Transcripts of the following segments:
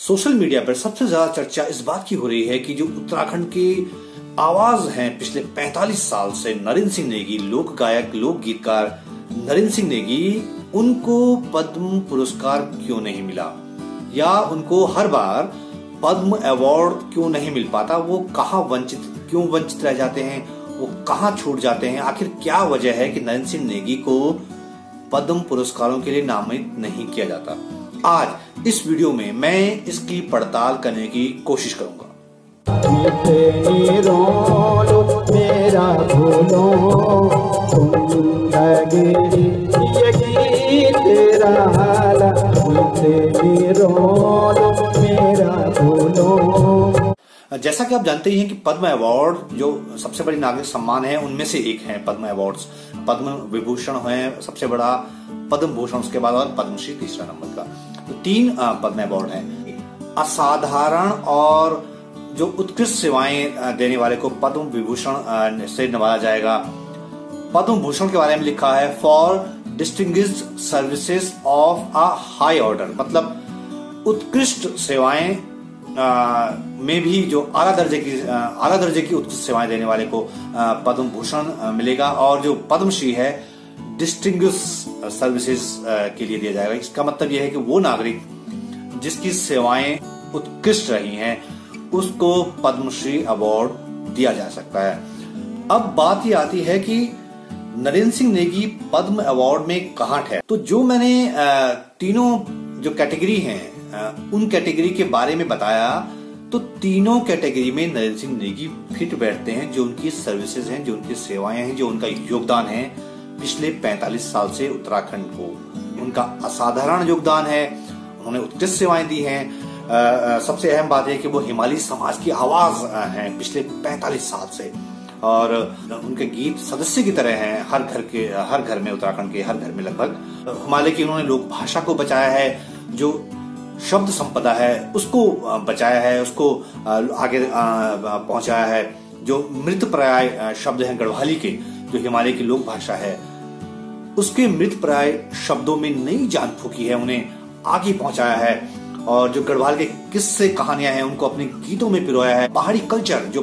Social media पर सबसे ज्यादा चर्चा इस बात की हो रही है कि जो उत्तराखंड के आवाज हैं पिछले 45 साल से नरेंद्र सिंह नेगी, लोक गायक लोक गीतकार नरेंद्र सिंह नेगी, उनको पद्म पुरस्कार क्यों नहीं मिला या उनको हर बार पद्म अवार्ड क्यों नहीं मिल पाता। वो कहाँ क्यों वंचित रह जाते हैं, वो कहाँ छूट जाते हैं। आखिर क्या वजह है कि नरेंद्र सिंह नेगी को पद्म पुरस्कारों के लिए नामित नहीं किया जाता। आज इस वीडियो में मैं इसकी पड़ताल करने की कोशिश करूंगा। मेरा जैसा कि आप जानते ही हैं कि पद्म अवार्ड जो सबसे बड़ी नागरिक सम्मान है उनमें से एक है पद्म अवार्ड्स। पद्म विभूषण है सबसे बड़ा, पद्म भूषण उसके बाद और पद्मश्री तीसरा नंबर का। तो 3 पद्म अवार्ड हैं। असाधारण और जो उत्कृष्ट सेवाएं देने वाले को पद्म विभूषण से नवाजा जाएगा। पद्म भूषण के बारे में लिखा है for distinguished services of a high order, मतलब उत्कृष्ट सेवाएं में भी जो आला दर्जे की उत्कृष्ट सेवाएं देने वाले को पद्म भूषण मिलेगा। और जो पद्मश्री है डिस्टिंग्विश्ड सर्विसेज के लिए दिया जाएगा। इसका मतलब यह है कि वो नागरिक जिसकी सेवाएं उत्कृष्ट रही हैं उसको पद्मश्री अवार्ड दिया जा सकता है। अब बात ये आती है कि नरेंद्र सिंह नेगी पद्म अवार्ड में कहाँ ठहरे। तो जो मैंने तीनों जो कैटेगरी हैं उन कैटेगरी के बारे में बताया, तो तीनों कैटेगरी में नरेंद्र सिंह नेगी फिट बैठते हैं। जो उनकी सर्विसेज हैं, जो उनकी सेवाएं हैं, जो उनका योगदान है पिछले 45 साल से उत्तराखंड को, उनका असाधारण योगदान है। उन्होंने उत्कृष्ट सेवाएं दी हैं। सबसे अहम बात है कि वो हिमालय समाज की आवाज हैं पिछले 45 साल से, और उनके गीत सदस्य की तरह हैं हर घर में, उत्तराखंड के हर घर में लगभग। हिमालय की उन्होंने लोक भाषा को बचाया है, जो शब्द संपदा है उसको बचाया है, उसको आगे पहुंचाया है। जो मृतप्राय शब्द हैं गढ़वाली के, जो हिमालय की लोक भाषा है, उसके मृतप्राय शब्दों में नई जान फूकी है, उन्हें आगे पहुंचाया है। और जो गढ़वाल के किस्से कहानियां हैं उनको अपने गीतों में पिरोया है। पहाड़ी कल्चर, जो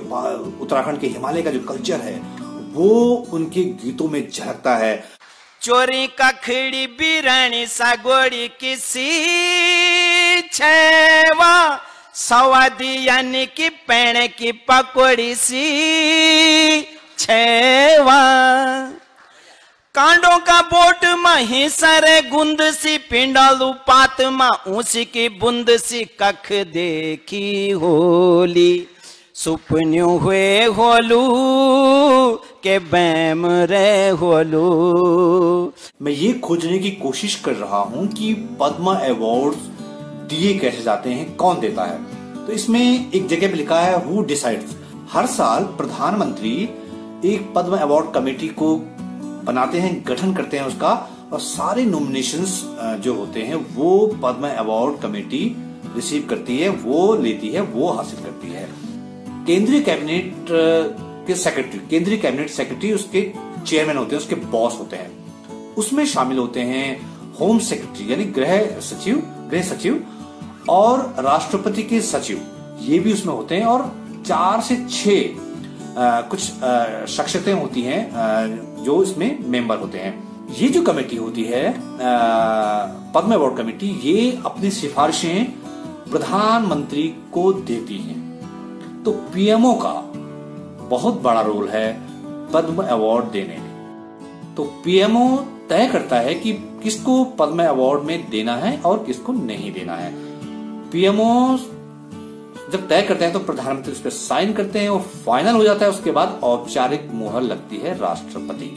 उत्तराखंड के हिमालय का जो कल्चर है वो उनके गीतों में झलकता है। चोरी कखड़ी बिरानी सागोड़ी किसी छेवा सवादी यानी कि पेड़ की पकौड़ी सी छेवा, कांडों का बोट मही सरे गुंद सी पिंडालू पात मा ऊंची की बुंद सी कख देखी होली सुपन्यों हुए होलू के बैम रे होलू। मैं ये खोजने की कोशिश कर रहा हूं कि पद्म अवार्ड दिए कैसे जाते हैं, कौन देता है। तो इसमें एक जगह पे लिखा है हु डिसाइड्स। हर साल प्रधानमंत्री एक पद्म अवार्ड कमेटी को बनाते हैं, गठन करते हैं उसका, और सारे नॉमिनेशंस जो होते हैं वो पद्म अवार्ड कमेटी रिसीव करती है, वो लेती है, वो हासिल करती है। केंद्रीय कैबिनेट के सेक्रेटरी, केंद्रीय कैबिनेट सेक्रेटरी उसके चेयरमैन होते हैं, उसके बॉस होते हैं। उसमें शामिल होते हैं होम सेक्रेटरी यानी गृह सचिव और राष्ट्रपति के सचिव, ये भी उसमें होते हैं। और 4 से 6 कुछ शख्सियतें होती हैं जो इसमें मेंबर होते हैं। ये जो कमेटी होती है पद्म अवार्ड कमेटी, ये अपनी सिफारिशें प्रधानमंत्री को देती है। तो पीएमओ का बहुत बड़ा रोल है पद्म अवार्ड देने में। तो पीएमओ तय करता है कि किसको पद्म अवार्ड में देना है और किसको नहीं देना है। पीएमओ जब तय करते हैं तो प्रधानमंत्री उस पर साइन करते हैं, वो फाइनल हो जाता है। उसके बाद औपचारिक मुहर लगती है राष्ट्रपति।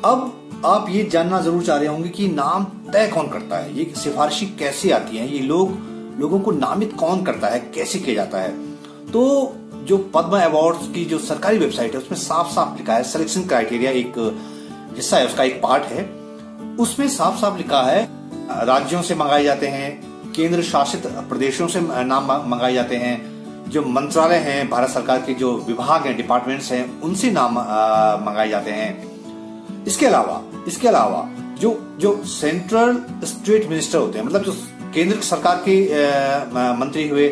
अब आप ये जानना जरूर चाह रहे होंगे कि नाम तय कौन करता है, ये सिफारिशी कैसे आती है, ये लोगों को नामित कौन करता है, कैसे किया जाता है। तो जो पद्म अवार्ड्स की जो सरकारी वेबसाइट है उसमें साफ साफ लिखा है, सिलेक्शन क्राइटेरिया एक हिस्सा है, उसका एक पार्ट है, उसमें साफ साफ लिखा है राज्यों से मंगाए जाते हैं, केंद्र शासित प्रदेशों से नाम मंगाए जाते हैं, जो मंत्रालय हैं, भारत सरकार के जो विभाग हैं, डिपार्टमेंट्स हैं, उनसे नाम मंगाए जाते हैं। इसके अलावा जो सेंट्रल स्टेट मिनिस्टर होते हैं, मतलब जो केंद्र सरकार के मंत्री हुए,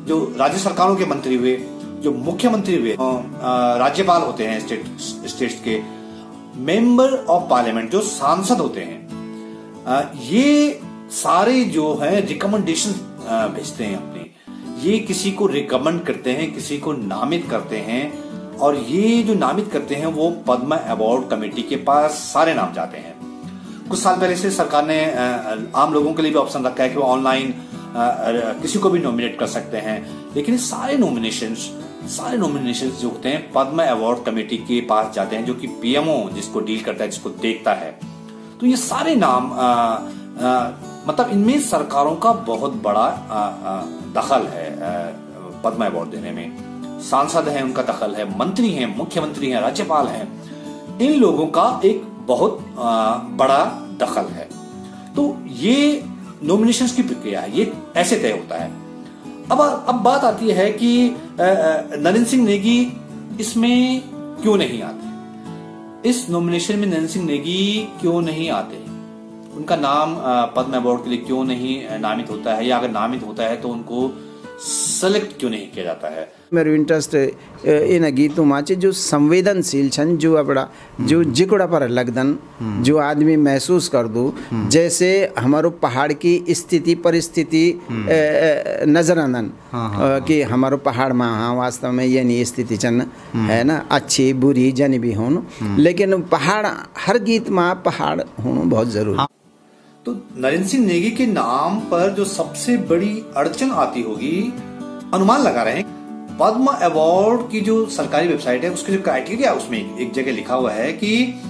जो राज्य सरकारों के मंत्री हुए, जो मुख्यमंत्री हुए, राज्यपाल होते हैं स्टेट्स के, मेंबर ऑफ पार्लियामेंट जो सांसद होते हैं, ये सारे जो है रिकमेंडेशन भेजते हैं अपने, ये किसी को रिकमेंड करते हैं, किसी को नामित करते हैं, और ये जो नामित करते हैं वो पद्म अवार्ड कमेटी के पास सारे नाम जाते हैं। कुछ साल पहले से सरकार ने आम लोगों के लिए भी ऑप्शन रखा है कि वो ऑनलाइन किसी को भी नॉमिनेट कर सकते हैं, लेकिन सारे नॉमिनेशंस जो होते हैं पद्म अवार्ड कमेटी के पास जाते हैं, जो कि पीएमओ जिसको डील करता है, जिसको देखता है। तो ये सारे नाम मतलब इनमें सरकारों का बहुत बड़ा दखल है पद्म अवार्ड देने में। सांसद हैं, उनका दखल है, मंत्री हैं, मुख्यमंत्री हैं, राज्यपाल हैं, इन लोगों का एक बहुत बड़ा दखल है। तो ये नॉमिनेशंस की प्रक्रिया है, ये ऐसे तय होता है। अब बात आती है कि नरेंद्र सिंह नेगी इसमें क्यों नहीं आते, इस नॉमिनेशन में नरेंद्र सिंह नेगी क्यों नहीं आते, उनका नाम पद्म अवार्ड के लिए क्यों नहीं नामित होता है, या अगर नामित होता है तो उनको सेलेक्ट क्यों नहीं किया जाता है। मेरे इंटरेस्ट इन गीतों में जो संवेदनशील छन, जो अपना जो जिकड़ा पर लगदन, जो आदमी महसूस कर दो, जैसे हमारो पहाड़ की स्थिति परिस्थिति नजर आनन कि हमारो पहाड़ में हाँ वास्तव में ये नहीं स्थिति चन है ना, अच्छी बुरी जन भी होन, लेकिन पहाड़ हर गीत में पहाड़ होना बहुत जरूरी। तो नरेंद्र सिंह नेगी के नाम पर जो सबसे बड़ी अड़चन आती होगी, अनुमान लगा रहे हैं, पद्म अवार्ड की जो सरकारी वेबसाइट है उसके जो क्राइटेरिया, उसमें एक जगह लिखा हुआ है कि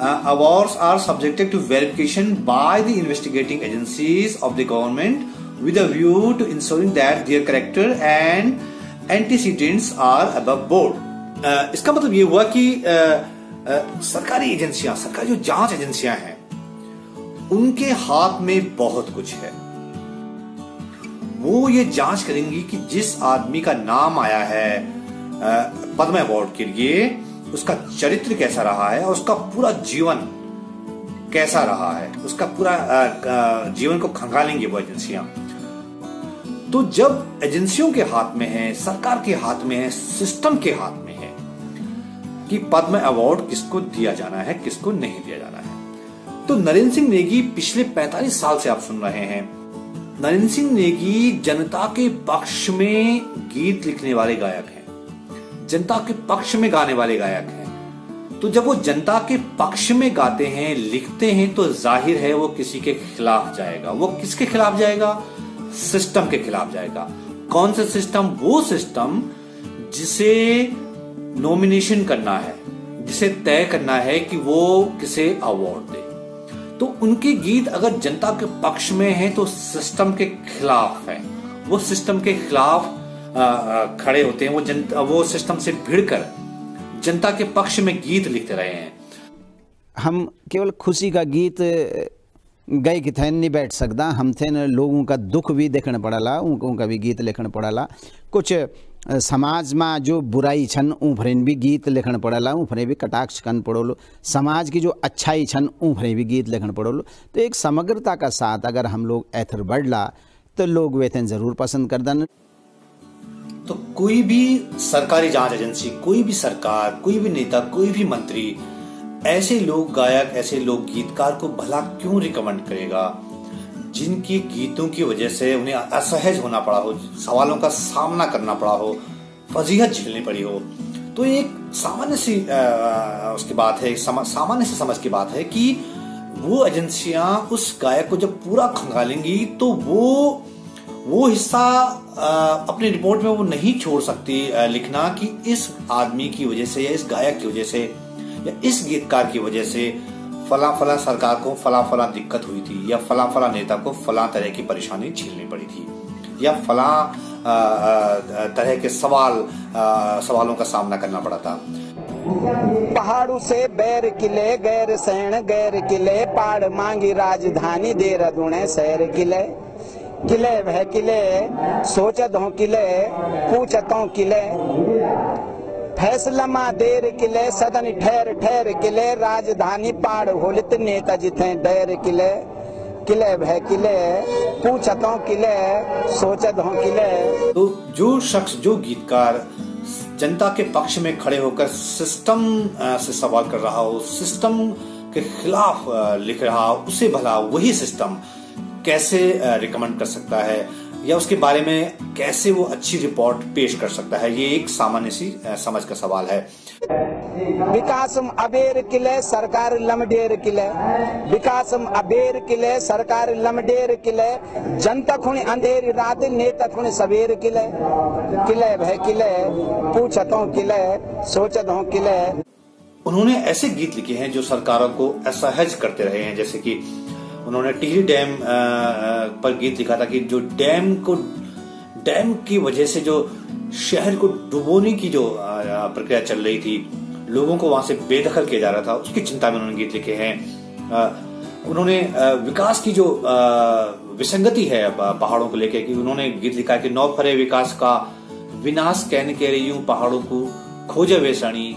awards are subjected to verification by the investigating agencies of the government with a view to insuring that their character and antecedents are above board. इसका मतलब ये हुआ कि सरकारी एजेंसियां, सरकारी जो जांच एजेंसियां हैं, उनके हाथ में बहुत कुछ है। वो ये जांच करेंगी कि जिस आदमी का नाम आया है पद्म अवार्ड के लिए, उसका चरित्र कैसा रहा है और उसका पूरा जीवन कैसा रहा है, उसका पूरा जीवन को खंगालेंगी वो एजेंसियां। तो जब एजेंसियों के हाथ में है, सरकार के हाथ में है, सिस्टम के हाथ में है कि पद्म अवार्ड किसको दिया जाना है, किसको नहीं दिया जाना है। तो नरेंद्र सिंह नेगी पिछले 45 साल से आप सुन रहे हैं, नरेंद्र सिंह नेगी जनता के पक्ष में गीत लिखने वाले गायक हैं, जनता के पक्ष में गाने वाले गायक हैं। तो जब वो जनता के पक्ष में गाते हैं, लिखते हैं, तो जाहिर है वो किसी के खिलाफ जाएगा। वो किसके खिलाफ जाएगा? सिस्टम के खिलाफ जाएगा। कौन सा सिस्टम? वो सिस्टम जिसे नॉमिनेशन करना है, जिसे तय करना है कि वो किसे अवार्ड दे। तो उनके गीत अगर जनता के पक्ष में हैं तो सिस्टम के खिलाफ है, वो सिस्टम के खिलाफ खड़े होते हैं, वो सिस्टम से भिड़कर जनता के पक्ष में गीत लिखते रहे हैं। हम केवल खुशी का गीत गए कि थे नहीं बैठ सकता, हम थे न लोगों का दुख भी देखना पड़ला, उनका भी गीत लिखना पड़ला। कुछ समाज में जो बुराई छन ऊफरेन भी गीत लिखना पड़ला, ऊफरे भी कटाक्ष करना पड़ोलो। समाज की जो अच्छाई छन ऊफरे भी गीत लिखना पड़ोलो। तो एक समग्रता का साथ अगर हम लोग ऐथर बढ़ला तो लोग वेतन जरूर पसंद कर दन। तो कोई भी सरकारी जांच एजेंसी, कोई भी सरकार, कोई भी नेता, कोई भी मंत्री ऐसे लोग गायक, ऐसे लोग गीतकार को भला क्यों रिकमेंड करेगा जिनके गीतों की वजह से उन्हें असहज होना पड़ा हो, सवालों का सामना करना पड़ा हो, फजीहत झेलनी पड़ी हो। तो एक सामान्य सी उसकी बात है, सामान्य सी समझ की बात है कि वो एजेंसियां उस गायक को जब पूरा खंगालेंगी तो वो हिस्सा अपनी रिपोर्ट में वो नहीं छोड़ सकती लिखना कि इस आदमी की वजह से या इस गायक की वजह से या इस गीतकार की वजह से फला फला सरकार को फला फला दिक्कत हुई थी, या फला फला नेता को फला तरह की परेशानी झेलनी पड़ी थी, या फला तरह के सवालों का सामना करना पड़ा था। पहाड़ों से बैर किले गैर सैन गैर किले, पाड़ मांगी राजधानी देहरादून शहर किले। किले वह किले सोचत हो किले पूछत हो किले, फैसला मा देर किले सदन ठहर ठहर किले, राजधानी पाड़ होलित नेता जिथे डर किले। किले भय किले पूछत हूँ किले सोचत हूँ किले। तो जो शख्स, जो गीतकार जनता के पक्ष में खड़े होकर सिस्टम से सवाल कर रहा हो, सिस्टम के खिलाफ लिख रहा हो, उसे भला वही सिस्टम कैसे रिकमेंड कर सकता है या उसके बारे में कैसे वो अच्छी रिपोर्ट पेश कर सकता है, ये एक सामान्य सी समझ का सवाल है। विकासम अबेर किले सरकार लमडेर किले, विकासम अबेर किले सरकार लमडेर किले, जनता खुणी अंधेरी रात नेता खुणी सवेर किले, किले भय किले पूछत हूँ किले सोचत हूँ किले। उन्होंने ऐसे गीत लिखे हैं जो सरकारों को असहज करते रहे हैं, जैसे कि उन्होंने टिहरी डैम पर गीत लिखा था कि जो डैम की वजह से जो शहर को डुबोने की जो प्रक्रिया चल रही थी, लोगों को वहां से बेदखल किया जा रहा था, उसकी चिंता में उन्होंने गीत लिखे हैं। उन्होंने विकास की जो विसंगति है पहाड़ों को लेकर कि उन्होंने गीत लिखा है कि नौ फरे विकास का विनाश कहने कह रही हूं पहाड़ों को खोजे वेसणी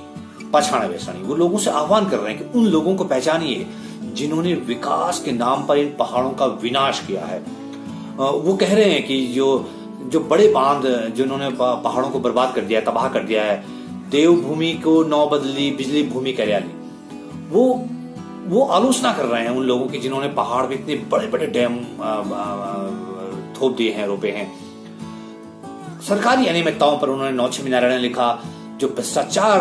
पछाड़ा वेसणी। वो लोगों से आह्वान कर रहे हैं कि उन लोगों को पहचानिए जिन्होंने विकास के नाम पर इन पहाड़ों का विनाश किया है। वो कह रहे हैं कि जो बड़े बांध जिन्होंने पहाड़ों को बर्बाद कर दिया है, तबाह कर दिया है, देवभूमि को नौ बदली बिजली भूमि कार्यालय, वो आलोचना कर रहे हैं उन लोगों की जिन्होंने पहाड़ में इतने बड़े बड़े डैम थोप दिए हैं, रोपे हैं। सरकारी अनियमितताओं पर उन्होंने नौछमी नारायण ने लिखा, जो भ्रष्टाचार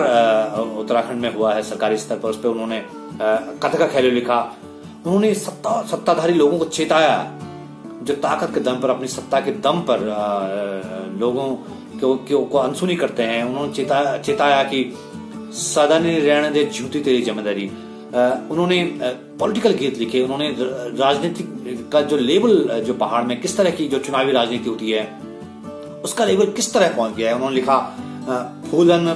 उत्तराखंड में हुआ है सरकारी स्तर पर, उस पर उन्होंने कथका खेलो लिखा। उन्होंने सत्ताधारी लोगों को चेताया जो ताकत के दम पर, अपनी सत्ता के दम पर लोगों को अनसुनी करते हैं। उन्होंने चेताया कि सदन रहने दे झूठी तेरी जिम्मेदारी। उन्होंने पॉलिटिकल गीत लिखे, उन्होंने राजनीतिक का जो लेवल जो पहाड़ में किस तरह की जो चुनावी राजनीति होती है उसका लेवल किस तरह पहुंच गया है। उन्होंने लिखा फूलन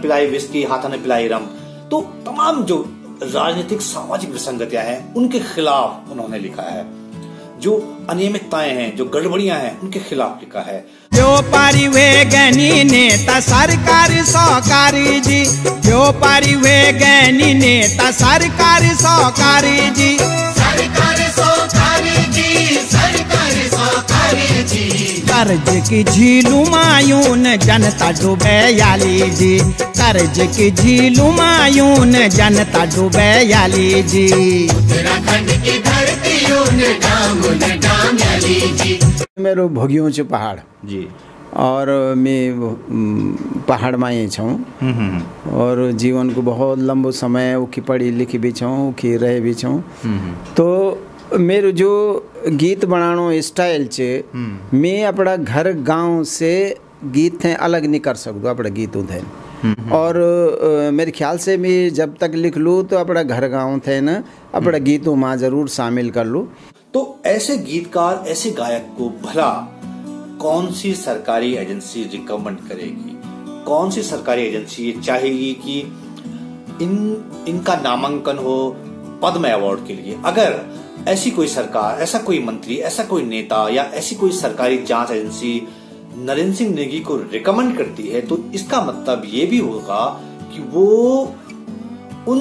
पिलाई विस्की हाथन पिलाई रम। तो तमाम जो राजनीतिक सामाजिक विसंगतियां हैं उनके खिलाफ उन्होंने लिखा है, जो अनियमितताएं हैं, जो गड़बड़ियां हैं, उनके खिलाफ लिखा है। व्यापारी वे गनी नेता सरकारी सहकारी जी, व्यापारी वे गनी नेता सरकारी सहकारी जी, सरकारी सहकारी जी, सरकारी सहकारी जी। कर्ज की झीलू मायून जनता डूबे याली जी, कर्ज की झीलू मायून जनता डूबे याली जी। उत्तराखंड की धरती डाम याली जी। मेरो भोगियों छ पहाड़ जी, और मैं पहाड़ में ही छूँ और जीवन को बहुत लंबो समय उखी पढ़ी लिखी भी छूँ, उखी रहे भी छूँ। तो मेरो जो गीत बनानो स्टाइल छे, मैं अपना घर गांव से गीत थे अलग नहीं कर सकता अपना गीत थे। और मेरे ख्याल से मैं जब तक लिख लूँ तो अपना घर गांव थे न अपना गीतों में जरूर शामिल कर लूँ। तो ऐसे गीतकार, ऐसे गायक को भला कौन सी सरकारी एजेंसी रिकमेंड करेगी? कौन सी सरकारी एजेंसी ये चाहेगी कि इनका नामांकन हो पद्म अवार्ड के लिए? अगर ऐसी कोई सरकार, ऐसा कोई मंत्री, ऐसा कोई नेता या ऐसी कोई सरकारी जांच एजेंसी नरेंद्र सिंह नेगी को रिकमेंड करती है तो इसका मतलब ये भी होगा कि वो उन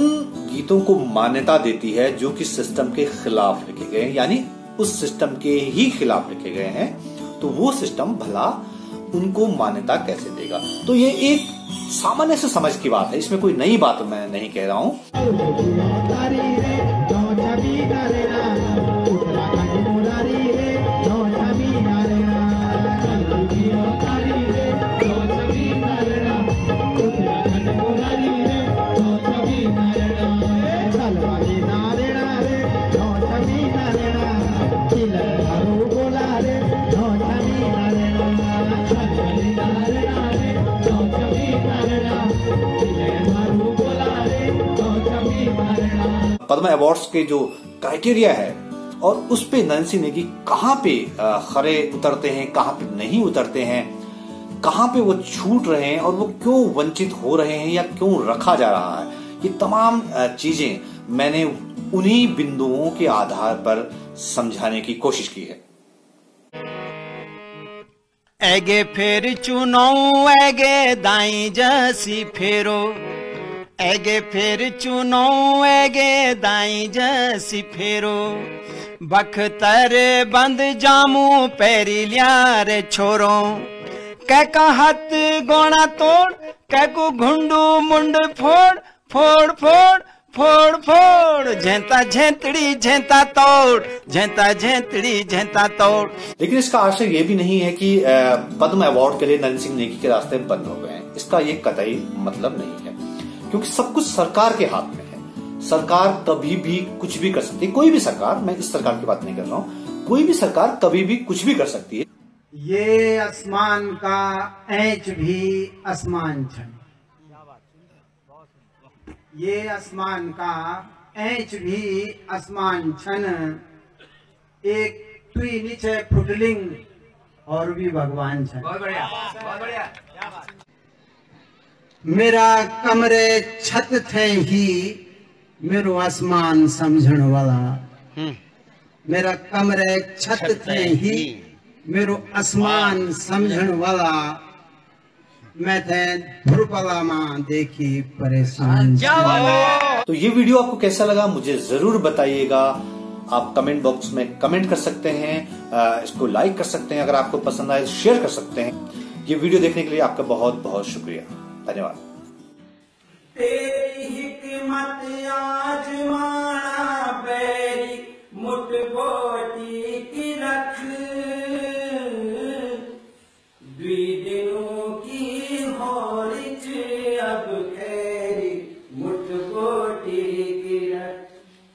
गीतों को मान्यता देती है जो कि सिस्टम के खिलाफ लिखे गए हैं, यानी उस सिस्टम के ही खिलाफ लिखे गए हैं। तो वो सिस्टम भला उनको मान्यता कैसे देगा? तो ये एक सामान्य से समझ की बात है, इसमें कोई नई बात मैं नहीं कह रहा हूं। पद्म अवार्ड्स के जो क्राइटेरिया है और उस पे नरेंद्र सिंह नेगी कहाँ पे खरे उतरते हैं, कहाँ पे नहीं उतरते हैं, कहाँ पे वो छूट रहे हैं और वो क्यों वंचित हो रहे हैं या क्यों रखा जा रहा है, ये तमाम चीजें मैंने उन्हीं बिंदुओं के आधार पर समझाने की कोशिश की है। एगे फेर चुनाव एगे दाई जसी फेरो, एगे फिर चुनो एगे दाई जसी फेरो बख्तर बंद जामू पैरी लिया रे छोरो कै का हाथ गोना तोड़ कै को घुंडू मुंड फोड़ फोड़ फोड़ फोड़ फोड़ झेंता झेंतड़ी झेंता तोड़ झेंता झेंतड़ी झेंता तोड़। लेकिन इसका आशय ये भी नहीं है कि पद्म अवार्ड के लिए नरेंद्र सिंह नेगी के रास्ते बंद हो गए हैं। इसका ये कतई मतलब नहीं है, क्योंकि सब कुछ सरकार के हाथ में है। सरकार कभी भी कुछ भी कर सकती है, कोई भी सरकार, मैं इस सरकार की बात नहीं कर रहा हूं, कोई भी सरकार कभी भी कुछ भी कर सकती है। ये आसमान का ऐंच भी आसमान छन, ये आसमान का ऐंच भी आसमान छन, एक तुई नीचे फुटलिंग और भी भगवान छन। बहुत बढ़िया, बहुत बढ़िया। मेरा कमरे छत थे ही मेरो आसमान समझण वाला, मेरा कमरे छत थे ही मेरो आसमान समझण वाला, मैं थे भुरपला मां देखी परेशान। तो ये वीडियो आपको कैसा लगा मुझे जरूर बताइएगा। आप कमेंट बॉक्स में कमेंट कर सकते हैं, इसको लाइक कर सकते हैं, अगर आपको पसंद आए शेयर कर सकते हैं। ये वीडियो देखने के लिए आपका बहुत बहुत शुक्रिया, धन्यवाद। तेरी हिकमत आजमाना पैरी मुठ बोट